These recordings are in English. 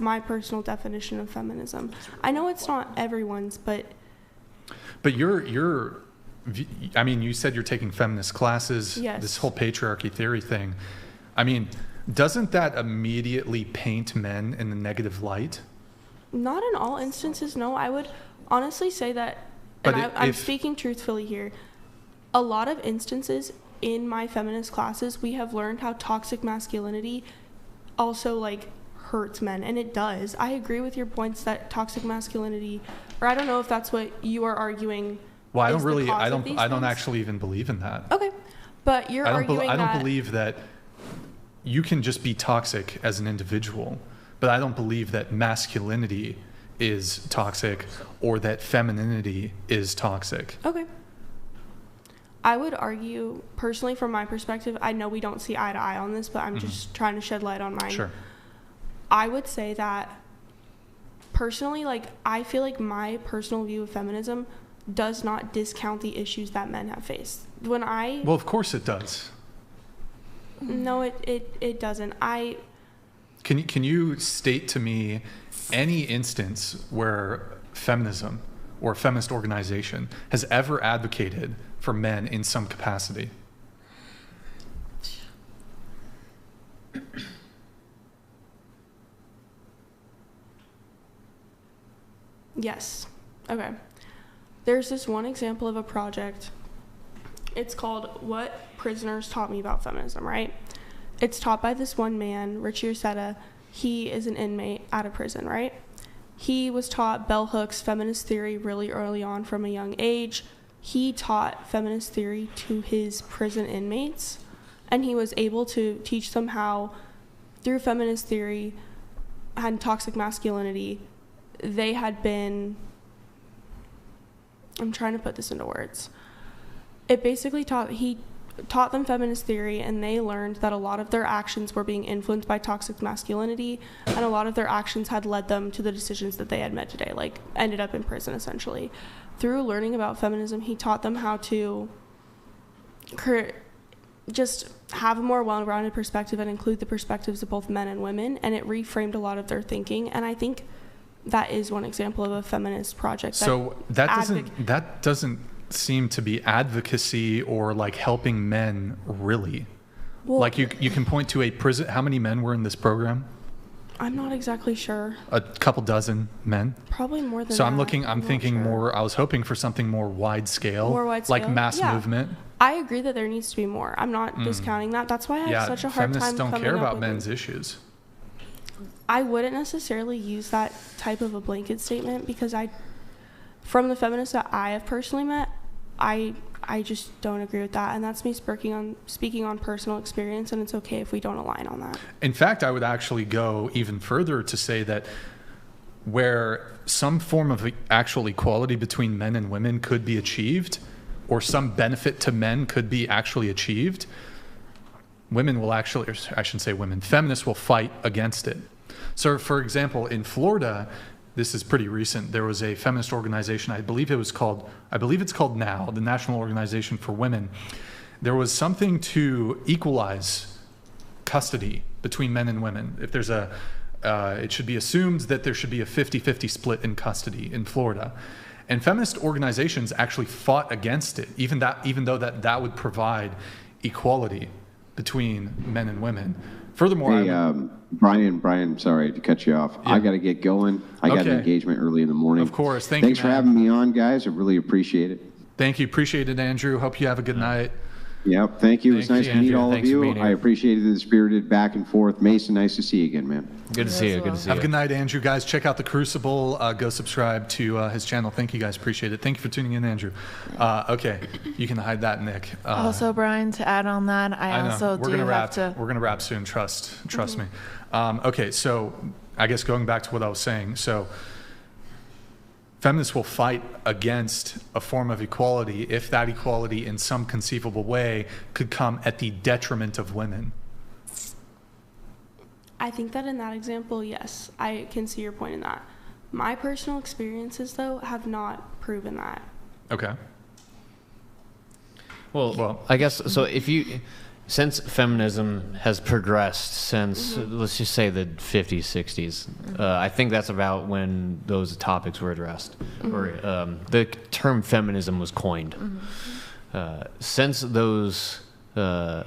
my personal definition of feminism. I know it's not everyone's, but you're I mean, you said you're taking feminist classes, yes. This whole patriarchy theory thing. I mean, doesn't that immediately paint men in the negative light? Not in all instances, no. I would honestly say that, but and I'm speaking truthfully here, a lot of instances in my feminist classes, we have learned how toxic masculinity also, like, hurts men, and it does. I agree with your points that toxic masculinity, or I don't know if that's what you are arguing. Well, I don't actually even believe in that. Okay, but you're arguing I don't believe that you can just be toxic as an individual, but I don't believe that masculinity is toxic or that femininity is toxic. Okay. I would argue, personally, from my perspective, I know we don't see eye to eye on this, but I'm just trying to shed light on mine. Sure. I would say that, personally, like, I feel like my personal view of feminism does not discount the issues that men have faced. Well, of course it does. No, it doesn't. Can you state to me any instance where feminism or a feminist organization has ever advocated for men in some capacity? Yes. Okay. There's this one example of a project. It's called What Prisoners Taught Me About Feminism, right? It's taught by this one man, Richie Ursetta. He is an inmate out of prison, right? He was taught bell hooks, feminist theory really early on from a young age. He taught feminist theory to his prison inmates, and he was able to teach them how, through feminist theory and toxic masculinity, they had been, I'm trying to put this into words. It basically he taught them feminist theory, and they learned that a lot of their actions were being influenced by toxic masculinity, and a lot of their actions had led them to the decisions that they had made today, like ended up in prison essentially. Through learning about feminism, he taught them how to just have a more well-rounded perspective and include the perspectives of both men and women, and it reframed a lot of their thinking. And I think that is one example of a feminist project. So that doesn't seem to be advocacy or like helping men, really. Well, like you can point to a prison. How many men were in this program? I'm not exactly sure. A couple dozen men? Probably more than so that. I'm thinking sure. More, I was hoping for something more wide scale. More wide scale? Like mass movement. I agree that there needs to be more. I'm not discounting that. That's why I have such a hard time coming up with feminists don't care about men's issues. I wouldn't necessarily use that type of a blanket statement, because from the feminists that I have personally met, I just don't agree with that, and that's me speaking on personal experience, and it's okay if we don't align on that. In fact, I would actually go even further to say that where some form of actual equality between men and women could be achieved, or some benefit to men could be actually achieved, women will actually, or I shouldn't say women, feminists will fight against it. So, for example, in Florida, this is pretty recent, there was a feminist organization, I believe it's called NOW, the National Organization for Women. There was something to equalize custody between men and women. If there's it should be assumed that there should be a 50-50 split in custody in Florida. And feminist organizations actually fought against it, even though that would provide equality between men and women. Furthermore, hey, Brian, sorry to cut you off. Yeah. I got to get going. I got an engagement early in the morning. Of course. Thanks for having me on, guys. I really appreciate it. Thank you. Appreciate it, Andrew. Hope you have a good night. Yep. Thank you. It was nice to meet all of you. I appreciated the spirited back and forth. Mason, nice to see you again, man. Good to see you. Good to see you. Have a good night, Andrew. Guys, check out The Crucible. Go subscribe to his channel. Thank you, guys. Appreciate it. Thank you for tuning in, Andrew. Okay. You can hide that, Nick. Also, Brian, to add on that, I also do have to... We're going to wrap soon. Trust me. Okay. So I guess going back to what I was saying. So feminists will fight against a form of equality if that equality in some conceivable way could come at the detriment of women. I think that in that example, yes, I can see your point in that. My personal experiences, though, have not proven that. Okay. Well, I guess, so if you... since feminism has progressed since, let's just say the 50s, 60s, I think that's about when those topics were addressed, or the term feminism was coined. Since those, I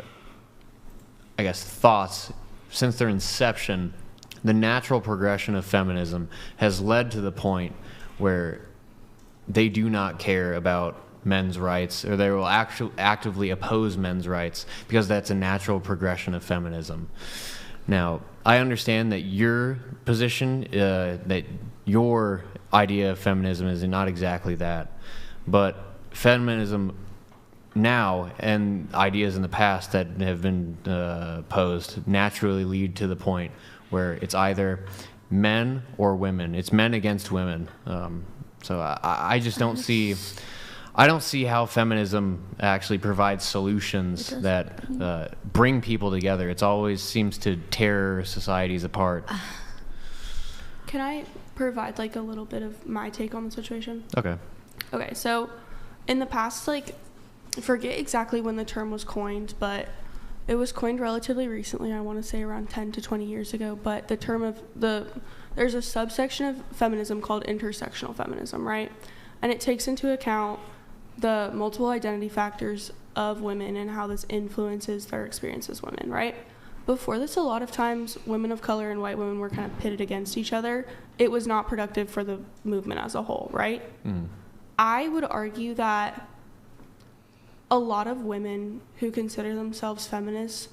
guess, thoughts, since their inception, the natural progression of feminism has led to the point where they do not care about men's rights, or they will actively oppose men's rights, because that's a natural progression of feminism. Now, I understand that your position, that your idea of feminism is not exactly that, but feminism now and ideas in the past that have been posed naturally lead to the point where it's either men or women. It's men against women. So I just don't see... I don't see how feminism actually provides solutions that bring people together. It always seems to tear societies apart. Can I provide like a little bit of my take on the situation? Okay. Okay, so in the past, like, I forget exactly when the term was coined, but it was coined relatively recently. I want to say around 10 to 20 years ago. But the term of there's a subsection of feminism called intersectional feminism, right? And it takes into account the multiple identity factors of women and how this influences their experience as women, right? Before this, a lot of times women of color and white women were kind of pitted against each other. It was not productive for the movement as a whole, right? I would argue that a lot of women who consider themselves feminists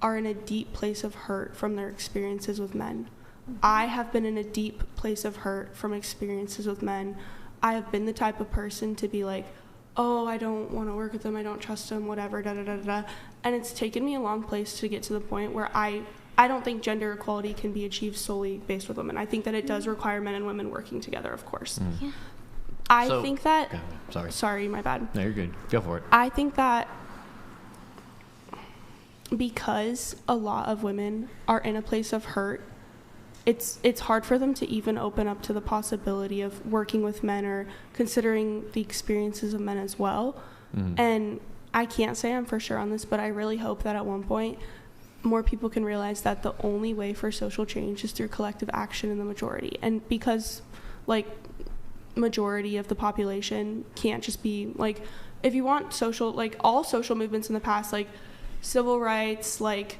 are in a deep place of hurt from their experiences with men. I have been in a deep place of hurt from experiences with men. I have been the type of person to be like, oh, I don't want to work with them, I don't trust them, whatever, da-da-da-da-da. And it's taken me a long place to get to the point where I don't think gender equality can be achieved solely based with women. I think that it does require men and women working together, of course. Yeah. I think that... Okay, sorry, my bad. No, you're good. Go for it. I think that because a lot of women are in a place of hurt, it's hard for them to even open up to the possibility of working with men or considering the experiences of men as well. And I can't say I'm for sure on this, but I really hope that at one point more people can realize that the only way for social change is through collective action in the majority. And because, like, majority of the population can't just be, like, if you want social, like, all social movements in the past, like civil rights, like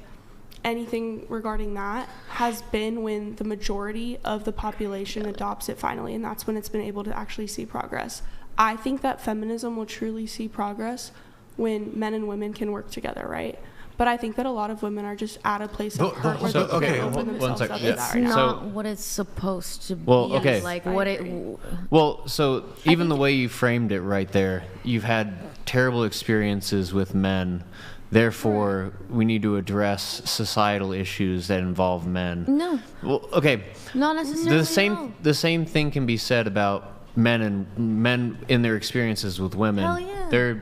anything regarding that has been when the majority of the population adopts it finally, and that's when it's been able to actually see progress. I think that feminism will truly see progress when men and women can work together, right? But I think that a lot of women are just at a place of hurt where they can't open themselves up to that It's right now. not what it's supposed to be. Okay. Like what it... Well, so even the way you framed it right there, you've had terrible experiences with men. Therefore, we need to address societal issues that involve men. No. Well, okay. Not necessarily. The same thing can be said about men in their experiences with women. Hell yeah.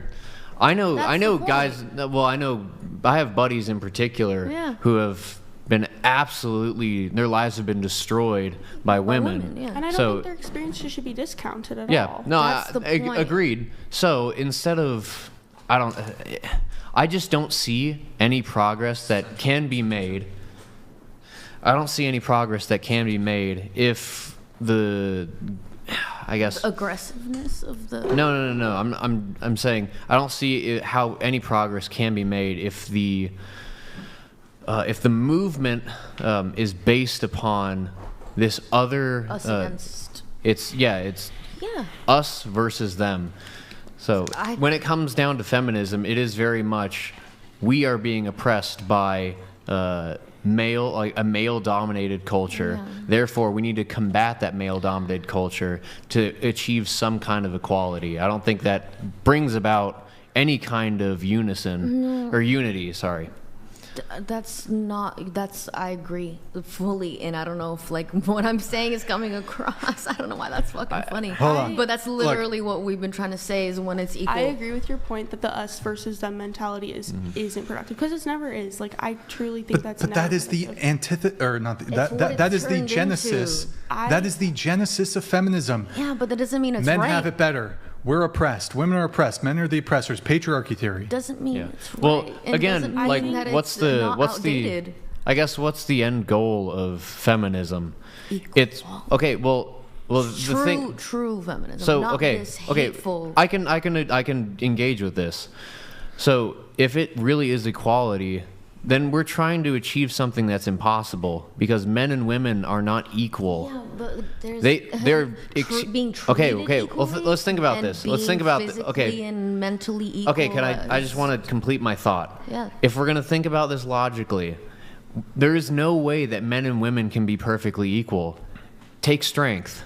I know the guys. Well, I have buddies in particular who have been their lives have been destroyed by women. Yeah. And I don't think their experiences should be discounted at all. Yeah, no, That's the point. Agreed. So instead of, I just don't see any progress that can be made. I don't see any progress that can be made if aggressiveness of the... No. I'm saying I don't see how any progress can be made if the movement is based upon this other... Us against... It's us versus them. So when it comes down to feminism, it is very much we are being oppressed by a male-dominated culture. Yeah. Therefore, we need to combat that male-dominated culture to achieve some kind of equality. I don't think that brings about any kind of unity. Sorry. I agree fully, and I don't know if like what I'm saying is coming across. I don't know why that's fucking funny. Hold on. But that's literally what we've been trying to say is when it's equal. I agree with your point that the us versus them mentality isn't productive, because it never is. Like, I truly think that's but never that is the productive. that is the genesis. That is the genesis of feminism. Yeah, but that doesn't mean it's Men right. have it better. we're oppressed. Women are oppressed. Men are the oppressors. Patriarchy theory. Doesn't mean Yeah. it's Well, right. And again, doesn't mean like, that what's it's not outdated. I guess what's the end goal of feminism? Equal. It's okay. Well, the thing. True feminism. So not okay, this okay. hateful. I can engage with this. So if it really is equality, then we're trying to achieve something that's impossible because men and women are not equal. Yeah, but there's They're being okay. treated Okay, well, equally let's think about and this. Let's being think about physically and mentally equal. Okay, can I just want to complete my thought. Yeah. If we're going to think about this logically, there is no way that men and women can be perfectly equal. Take strength.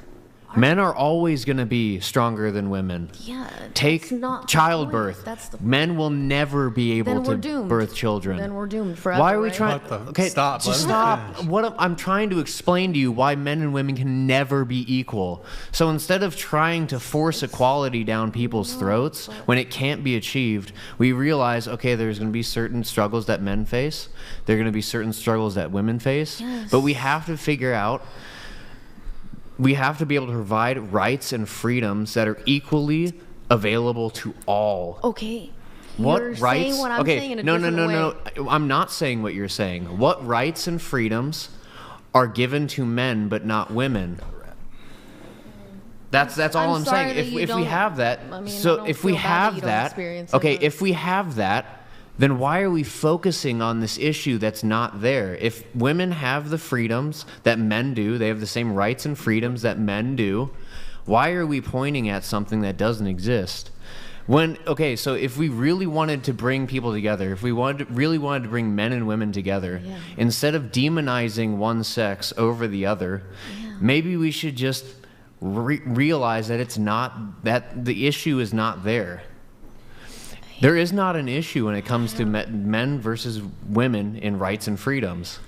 Men are always going to be stronger than women. Yeah. Take that's not the childbirth. point. That's the Men will never be able Then we're to doomed. birth children. Then we're doomed forever. Why are we right? trying? What the- Okay, stop, just let him stop. finish. I'm trying to explain to you why men and women can never be equal. So instead of trying to force equality down people's throats when it can't be achieved, we realize, okay, there's going to be certain struggles that men face. There are going to be certain struggles that women face. Yes. But we have to figure out. We have to be able to provide rights and freedoms that are equally available to all. Okay. What You're rights? saying what I'm okay, saying in a no, different way. no. I'm not saying what you're saying. What rights and freedoms are given to men but not women? That's all I'm sorry saying. that If you we don't- have that, I mean, I so don't if we feel bad that have you don't that, experience it, okay, but- if we have that, then why are we focusing on this issue that's not there? If women have the freedoms that men do, they have the same rights and freedoms that men do, why are we pointing at something that doesn't exist? Okay, so if we really wanted to bring people together, if we really wanted to bring men and women together, Yeah. instead of demonizing one sex over the other, maybe we should just realize that that the issue is not there. There is not an issue when it comes to men versus women in rights and freedoms.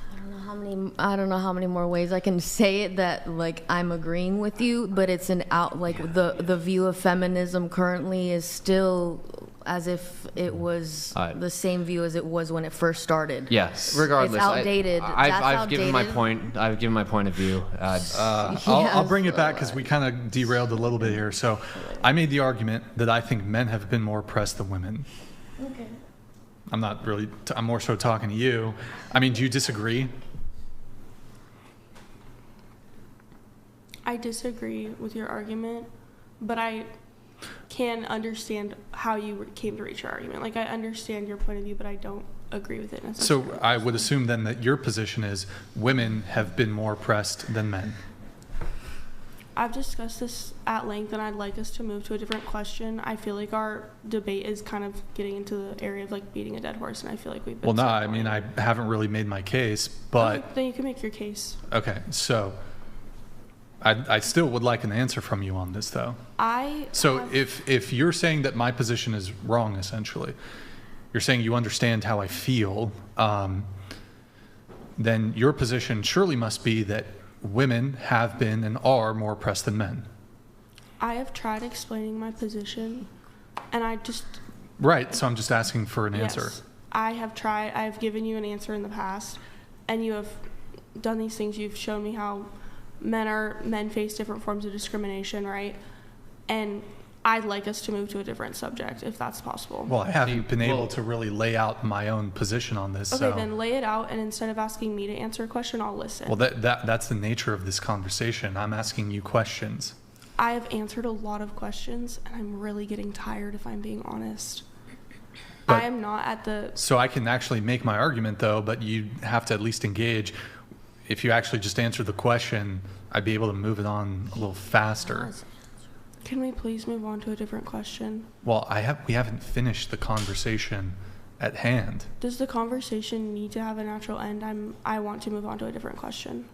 I don't know how many more ways I can say it that like I'm agreeing with you, but it's the view of feminism currently is still as if it was the same view as it was when it first started. Yes, regardless. It's outdated. I've given my outdated. point. I've given my point of view. I'll bring it back because we kind of derailed a little bit here. So I made the argument that I think men have been more oppressed than women. Okay. I'm not really, I'm more so talking to you. I mean, do you disagree? I disagree with your argument, but I can understand how you came to reach your argument. Like, I understand your point of view, but I don't agree with it necessarily. So I would assume then that your position is women have been more oppressed than men. I've discussed this at length, and I'd like us to move to a different question. I feel like our debate is kind of getting into the area of like beating a dead horse, and I feel like we've been. Well, no, I mean, I haven't really made my case, but Okay, then you can make your case. okay, so I still would like an answer from you on this, though. So if you're saying that my position is wrong, essentially, you're saying you understand how I feel, then your position surely must be that women have been and are more oppressed than men. I have tried explaining my position, and I just. Right, so I'm just asking for an answer. Yes, I have tried. I have given you an answer in the past, and you have done these things. You've shown me how men face different forms of discrimination, right? And I'd like us to move to a different subject, if that's possible. Well, I haven't been able to really lay out my own position on this. Okay, so. then lay it out, and instead of asking me to answer a question, I'll listen. Well, that's the nature of this conversation. I'm asking you questions. I have answered a lot of questions, and I'm really getting tired, if I'm being honest. But- I am not at the. So I can actually make my argument, though, but you have to at least engage. If you actually just answer the question, I'd be able to move it on a little faster. Can we please move on to a different question? Well, we haven't finished the conversation at hand. Does the conversation need to have a natural end? I want to move on to a different question.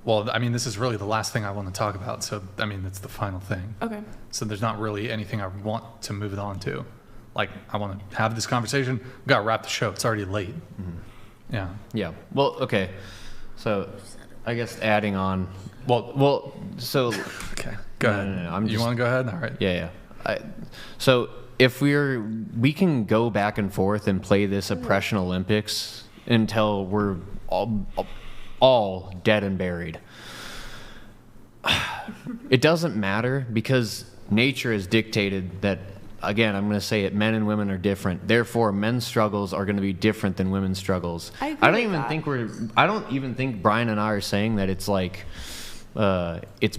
Well, I mean, this is really the last thing I want to talk about. So, I mean, that's the final thing. Okay. So there's not really anything I want to move it on to. Like, I want to have this conversation. We've got to wrap the show. It's already late. Mm-hmm. Yeah. Yeah. Well, okay. So, I guess adding on. Well. So. Okay. Go ahead. No, you want to go ahead? All right. Yeah. So if we can go back and forth and play this oppression Olympics until we're all dead and buried. It doesn't matter because nature has dictated that, again, I'm going to say it, men and women are different. Therefore, men's struggles are going to be different than women's struggles. I don't even think Brian and I are saying that it's like, it's